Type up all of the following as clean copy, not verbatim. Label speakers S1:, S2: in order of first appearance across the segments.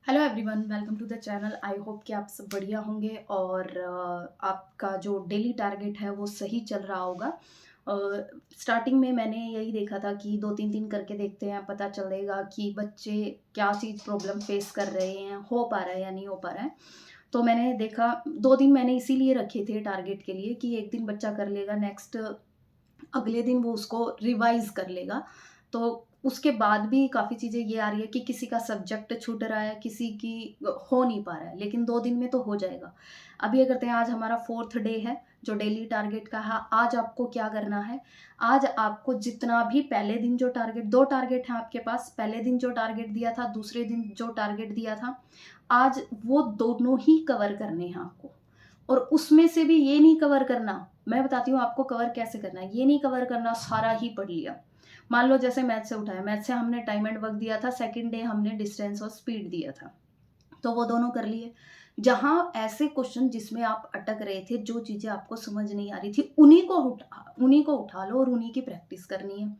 S1: Hello everyone, welcome to the channel. I hope कि आप सब बढ़िया होंगे और आपका जो डेली टारगेट है वो सही चल रहा होगा। स्टार्टिंग में मैंने यही देखा था कि 2-3 दिन करके देखते हैं, पता चलेगा कि बच्चे क्या चीज़ प्रॉब्लम फेस कर रहे हैं, हो पा रहा है या नहीं हो पा रहा है। तो मैंने देखा 2 दिन मैंने इसीलिए रखे थे टारगेट के लिए कि एक दिन बच्चा कर लेगा, नेक्स्ट अगले दिन वो उसको रिवाइज़ कर लेगा। तो उसके बाद भी काफ़ी चीज़ें ये आ रही है कि किसी का सब्जेक्ट छूट रहा है, किसी की हो नहीं पा रहा है, लेकिन 2 दिन में तो हो जाएगा। अब ये करते हैं, आज हमारा 4th डे है, जो डेली टारगेट का है। आज आपको क्या करना है, आज आपको जितना भी पहले दिन जो टारगेट 2 टारगेट हैं आपके पास, पहले दिन जो टारगेट दिया था, दूसरे दिन जो टारगेट दिया था, आज वो दोनों ही कवर करने हैं आपको। और उसमें से भी ये नहीं कवर करना, मैं बताती हूँ आपको कवर कैसे करना है। ये नहीं कवर करना सारा ही पढ़ लिया। मान लो जैसे मैथ से उठाया, मैथ से हमने टाइम एंड वर्क दिया था, सेकंड डे हमने डिस्टेंस और स्पीड दिया था, तो वो दोनों कर लिए। जहाँ ऐसे क्वेश्चन जिसमें आप अटक रहे थे, जो चीज़ें आपको समझ नहीं आ रही थी, उन्हीं को उठा लो और उन्हीं की प्रैक्टिस करनी है।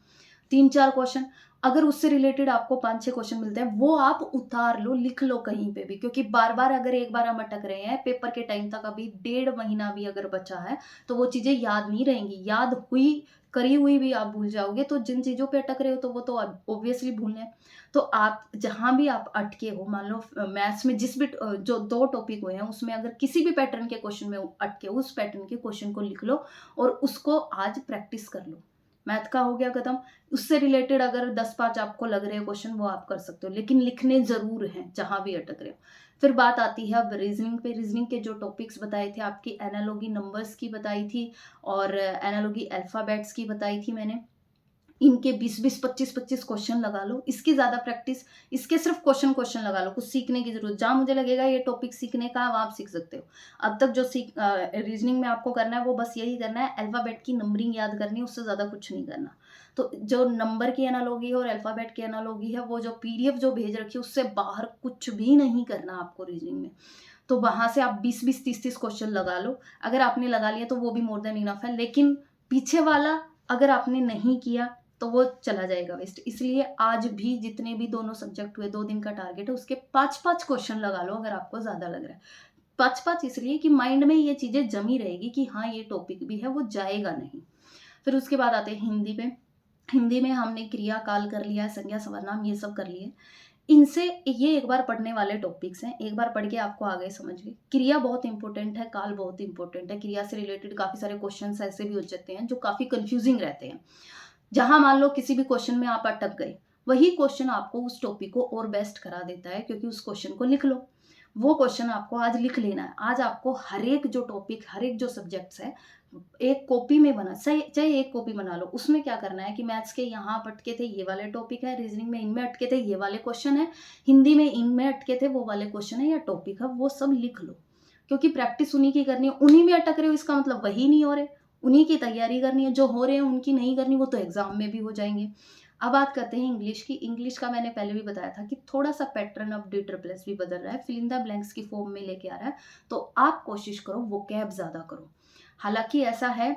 S1: 3-4 क्वेश्चन, अगर उससे रिलेटेड आपको 5-6 क्वेश्चन मिलते हैं, वो आप उतार लो, लिख लो कहीं पे भी, क्योंकि बार-बार अगर एक बार हम अटक रहे हैं, पेपर के टाइम तक अभी 1.5 महीना भी अगर बचा है, तो वो चीज़ें याद नहीं रहेंगी। याद हुई, करी हुई भी आप भूल जाओगे, तो जिन चीज़ों पे अटक रहे हो, तो वो तो ऑब्वियसली भूलना है। तो आप जहाँ भी आप अटके हो, मान लो मैथ्स में जिस भी जो 2 टॉपिक हुए हैं, उसमें अगर किसी भी पैटर्न के क्वेश्चन में अटके हो, उस पैटर्न के क्वेश्चन को लिख लो और उसको आज प्रैक्टिस कर लो। मैथ का हो गया खत्म। उससे रिलेटेड अगर 10-5 आपको लग रहे हैं क्वेश्चन, वो आप कर सकते हो, लेकिन लिखने ज़रूर हैं जहाँ भी अटक रहे हो। फिर बात आती है अब रीज़निंग पे। रीज़निंग के जो टॉपिक्स बताए थे, आपकी एनालॉजी नंबर्स की बताई थी और एनालॉजी अल्फ़ाबेट्स की बताई थी मैंने। इनके 20-20, 25-25 क्वेश्चन लगा लो, इसकी ज़्यादा प्रैक्टिस, इसके सिर्फ क्वेश्चन लगा लो, कुछ सीखने की ज़रूरत, जहाँ मुझे लगेगा ये टॉपिक सीखने का है, वहाँ आप सीख सकते हो। अब तक जो रीज़निंग में आपको करना है, वो बस यही करना है, अल्फ़ाबेट की नंबरिंग याद करनी है, उससे ज़्यादा कुछ नहीं करना। तो जो नंबर की एनालॉजी है और अल्फ़ाबेट की एनालॉजी है, वो जो पीडीएफ जो भेज रखी है, उससे बाहर कुछ भी नहीं करना आपको रीज़निंग में। तो वहाँ से आप 20-20, 30-30 क्वेश्चन लगा लो। अगर आपने लगा लिया तो वो भी मोर देन इनफ है, लेकिन पीछे वाला अगर आपने नहीं किया तो वो चला जाएगा वेस्ट। इसलिए आज भी जितने भी दोनों सब्जेक्ट हुए, 2 दिन का टारगेट है, उसके 5-5 क्वेश्चन लगा लो अगर आपको ज़्यादा लग रहा है। 5-5 इसलिए कि माइंड में ये चीज़ें जमी रहेगी कि हाँ, ये टॉपिक भी है, वो जाएगा नहीं। फिर उसके बाद आते हैं हिंदी पे। हिंदी में हमने क्रिया, काल कर लिया है, संज्ञा, सर्वनाम ये सब कर लिए। इनसे ये एक बार पढ़ने वाले टॉपिक्स हैं, एक बार पढ़ के आपको आ गए समझ में। क्रिया बहुत इंपॉर्टेंट है, काल बहुत इंपॉर्टेंट है। क्रिया से रिलेटेड काफ़ी सारे क्वेश्चंस ऐसे भी हो जाते हैं जो काफ़ी कंफ्यूजिंग रहते हैं। जहाँ मान लो किसी भी क्वेश्चन में आप अटक गए, वही क्वेश्चन आपको उस टॉपिक को और बेस्ट करा देता है, क्योंकि उस क्वेश्चन को लिख लो। वो क्वेश्चन आपको आज लिख लेना है। आज आपको हर एक जो टॉपिक, हर एक जो सब्जेक्ट्स है, एक कॉपी में बना, चाहे एक कॉपी बना लो। उसमें क्या करना है कि मैथ्स के यहाँ आप अटके थे, ये वाले टॉपिक है, रीजनिंग में इनमें अटके थे, ये वाले क्वेश्चन है, हिंदी में इनमें अटके थे, वो वाले क्वेश्चन है या टॉपिक है, वो सब लिख लो। क्योंकि प्रैक्टिस उन्हीं की करनी है। उन्हीं में अटक रहे हो, इसका मतलब वही नहीं हो रहे। उन्हीं की तैयारी करनी है, जो हो रहे हैं उनकी नहीं करनी, वो तो एग्जाम में भी हो जाएंगे। अब बात करते हैं इंग्लिश की। इंग्लिश का मैंने पहले भी बताया था कि थोड़ा सा पैटर्न अब डी ट्रिपल एस भी बदल रहा है, फिल इन द ब्लैंक्स की फॉर्म में लेके आ रहा है। तो आप कोशिश करो वोकैब ज्यादा करो। हालांकि ऐसा है,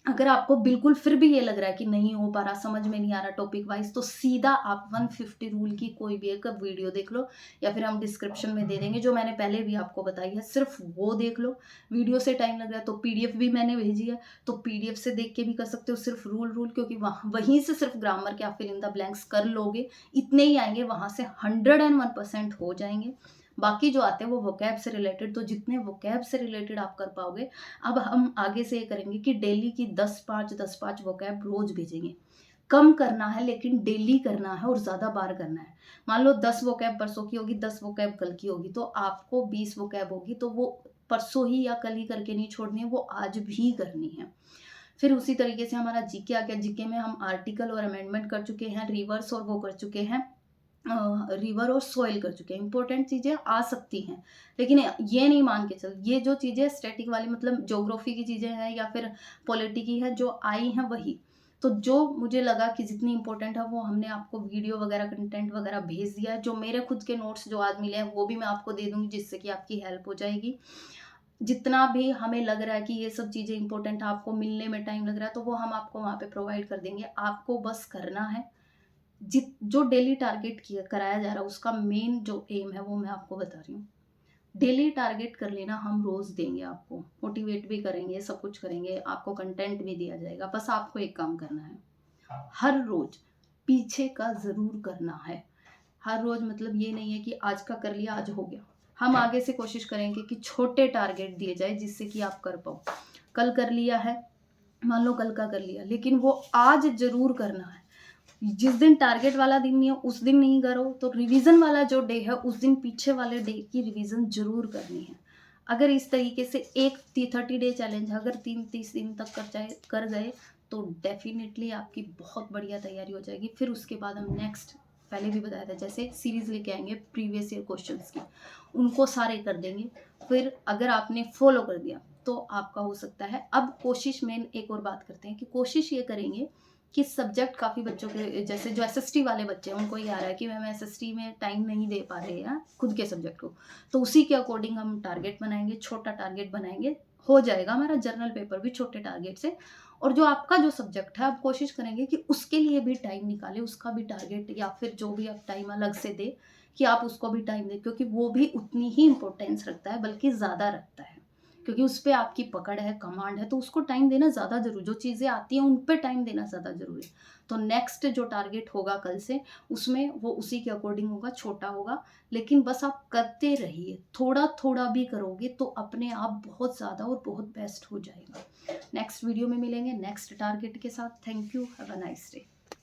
S1: अगर आपको बिल्कुल फिर भी ये लग रहा है कि नहीं हो पा रहा, समझ में नहीं आ रहा टॉपिक वाइज, तो सीधा आप 150 रूल की कोई भी एक वीडियो देख लो, या फिर हम डिस्क्रिप्शन में दे देंगे, जो मैंने पहले भी आपको बताई है, सिर्फ वो देख लो। वीडियो से टाइम लग रहा है तो पीडीएफ भी मैंने भेजी है, तो पीडीएफ से देख के भी कर सकते हो, सिर्फ रूल रूल, क्योंकि वहीं से सिर्फ ग्रामर के आप फिल इन द ब्लैंक्स कर लोगे, इतने ही आएंगे, वहां से 101% हो जाएंगे। बाकी जो आते हैं वो वोकैब से रिलेटेड, तो जितने वोकैब से रिलेटेड आप कर पाओगे। अब हम आगे से ये करेंगे कि डेली की 10-5 वोकैब रोज भेजेंगे। कम करना है, लेकिन डेली करना है और ज्यादा बार करना है। मान लो 10 वोकैब परसों की होगी, 10 वोकैब कल की होगी, तो आपको 20 वोकैब होगी, तो वो परसों ही या कल ही करके नहीं छोड़नी है, वो आज भी करनी है। फिर उसी तरीके से हमारा जीके आ गया। जीके में हम आर्टिकल और अमेंडमेंट कर चुके हैं, रिवर्स और वो कर चुके हैं, रिवर और सॉइल कर चुके हैं। इंपॉर्टेंट चीजें आ सकती हैं, लेकिन ये नहीं मान के चल, ये जो चीजें स्टैटिक वाली, मतलब ज्योग्राफी की चीजें हैं या फिर पॉलिटी की है, जो आई हैं वही। तो जो मुझे लगा कि जितनी इंपॉर्टेंट है, वो हमने आपको वीडियो वगैरह, कंटेंट वगैरह भेज दिया है। जो मेरे खुद के नोट्स जो आज मिले हैं, वो भी मैं आपको दे दूंगी, जिससे कि आपकी हेल्प हो जाएगी। जितना भी हमें लग रहा है कि ये सब चीजें इंपॉर्टेंट है, आपको मिलने में टाइम लग रहा है, तो वो हम आपको वहां पे प्रोवाइड कर देंगे। आपको बस करना है, जो डेली टारगेट किया कराया जा रहा है उसका मेन जो एम है वो मैं आपको बता रही हूँ। डेली टारगेट कर लेना, हम रोज देंगे आपको, मोटिवेट भी करेंगे, सब कुछ करेंगे, आपको कंटेंट भी दिया जाएगा। बस आपको एक काम करना है, हर रोज पीछे का जरूर करना है। हर रोज मतलब ये नहीं है कि आज का कर लिया आज हो गया। हम आगे से कोशिश करेंगे कि छोटे टारगेट दिए जाए जिससे कि आप कर पाओ। कल कर लिया है, मान लो कल का कर लिया, लेकिन वो आज जरूर करना है। जिस दिन टारगेट वाला दिन नहीं है उस दिन नहीं करो तो रिवीजन वाला जो डे है उस दिन पीछे वाले डे की रिवीजन जरूर करनी है। अगर इस तरीके से एक 30 डे चैलेंज अगर 30 दिन तक कर गए तो डेफिनेटली आपकी बहुत बढ़िया तैयारी हो जाएगी। फिर उसके बाद हम नेक्स्ट, पहले भी बताया था, जैसे सीरीज लेके आएंगे प्रीवियस ईयर क्वेश्चंस की, उनको सारे कर देंगे। फिर अगर आपने फॉलो कर दिया तो आपका हो सकता है। अब कोशिश, मेन एक और बात करते हैं कि कोशिश ये करेंगे कि सब्जेक्ट काफ़ी बच्चों के, जैसे जो एसएसटी वाले बच्चे हैं उनको ये आ रहा है कि मैम एसएसटी में टाइम नहीं दे पा रहे हैं खुद के सब्जेक्ट को, तो उसी के अकॉर्डिंग हम टारगेट बनाएंगे, छोटा टारगेट बनाएंगे। हो जाएगा हमारा जर्नल पेपर भी छोटे टारगेट से। और जो आपका जो सब्जेक्ट है आप कोशिश करेंगे कि उसके लिए भी टाइम निकालें, उसका भी टारगेट या फिर जो भी आप टाइम अलग से दे कि आप उसको भी टाइम दें, क्योंकि वो भी उतनी ही इंपॉर्टेंस रखता है, बल्कि ज़्यादा रखता है, क्योंकि उस पर आपकी पकड़ है, कमांड है, तो उसको टाइम देना ज़्यादा जरूरी, जो चीज़ें आती हैं उन पर टाइम देना ज़्यादा जरूरी है। तो नेक्स्ट जो टारगेट होगा कल से, उसमें वो उसी के अकॉर्डिंग होगा, छोटा होगा, लेकिन बस आप करते रहिए। थोड़ा थोड़ा भी करोगे तो अपने आप बहुत ज़्यादा और बहुत बेस्ट हो जाएगा। नेक्स्ट वीडियो में मिलेंगे नेक्स्ट टारगेट के साथ। Thank you, have a nice day.